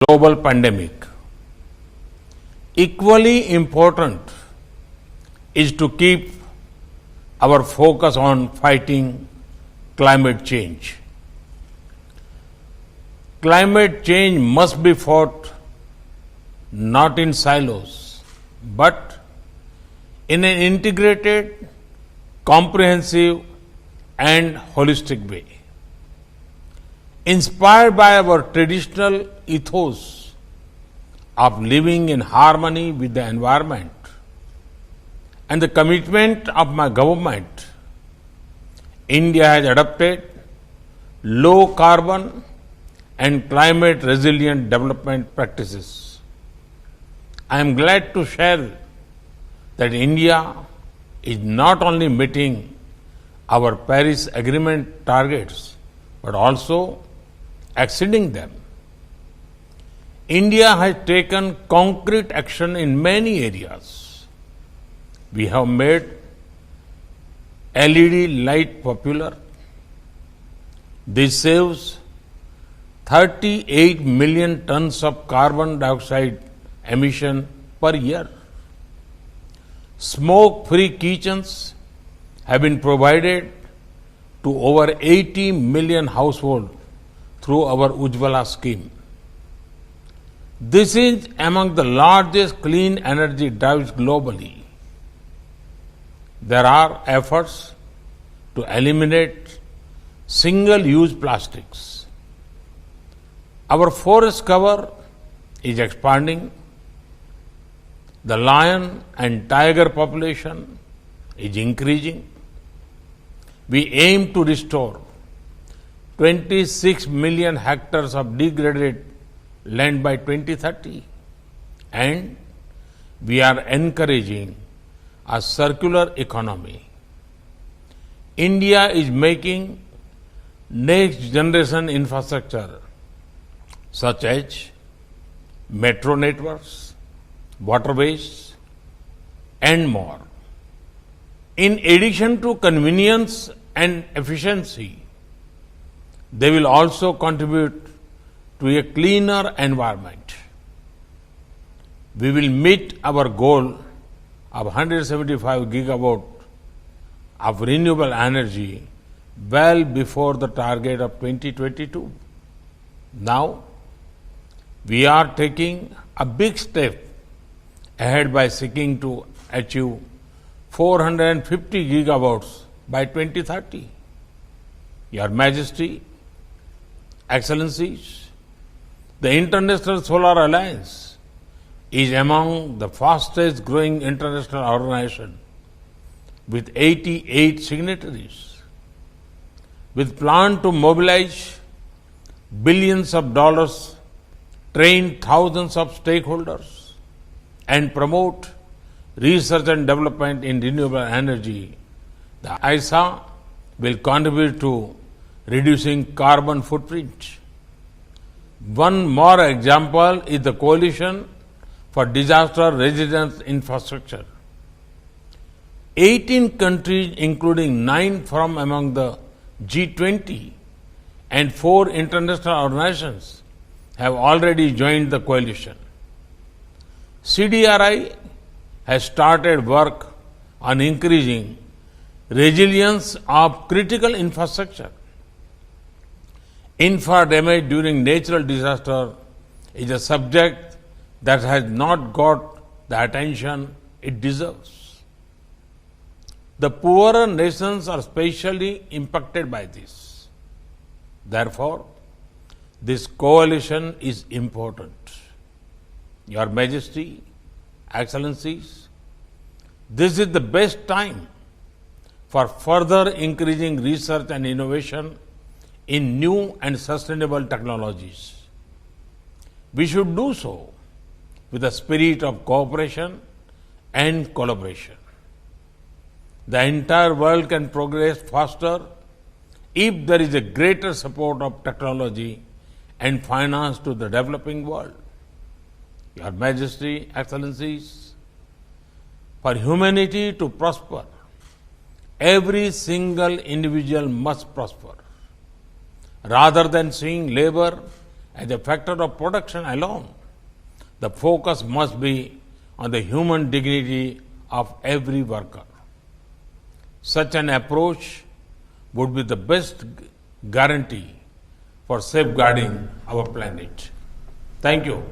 global pandemic. Equally important is to keep our focus on fighting climate change. Climate change must be fought not in silos, but in an integrated, comprehensive, and holistic way. Inspired by our traditional ethos of living in harmony with the environment and the commitment of my government, India has adopted low carbon and climate resilient development practices. I am glad to share that India is not only meeting our Paris Agreement targets, but also exceeding them. India has taken concrete action in many areas. We have made LED light popular. This saves 38 million tons of carbon dioxide emission per year. Smoke-free kitchens have been provided to over 80 million households through our Ujjwala scheme. This is among the largest clean energy drives globally. There are efforts to eliminate single-use plastics. Our forest cover is expanding. The lion and tiger population is increasing. We aim to restore 26 million hectares of degraded land by 2030, and we are encouraging a circular economy. India is making next generation infrastructure such as metro networks, waterways, and more. In addition to convenience and efficiency, they will also contribute to a cleaner environment. We will meet our goal of 175 gigawatt of renewable energy well before the target of 2022. Now, we are taking a big step ahead by seeking to achieve 450 gigawatts by 2030. Your Majesty, Excellencies, the International Solar Alliance is among the fastest growing international organizations with 88 signatories. With plan to mobilize billions of dollars, train thousands of stakeholders, and promote research and development in renewable energy, the ISA will contribute to reducing carbon footprint. One more example is the Coalition for Disaster Resilience Infrastructure. 18 countries, including 9 from among the G20 and 4 international organizations, have already joined the coalition. CDRI has started work on increasing resilience of critical infrastructure. Infra damage during natural disaster is a subject that has not got the attention it deserves. The poorer nations are especially impacted by this. Therefore, this coalition is important. Your Majesty, Excellencies, this is the best time for further increasing research and innovation in new and sustainable technologies. We should do so with a spirit of cooperation and collaboration. The entire world can progress faster if there is a greater support of technology and finance to the developing world. Your Majesty, Excellencies, for humanity to prosper, every single individual must prosper. Rather than seeing labor as a factor of production alone. The focus must be on the human dignity of every worker. Such an approach would be the best guarantee for safeguarding our planet. Thank you.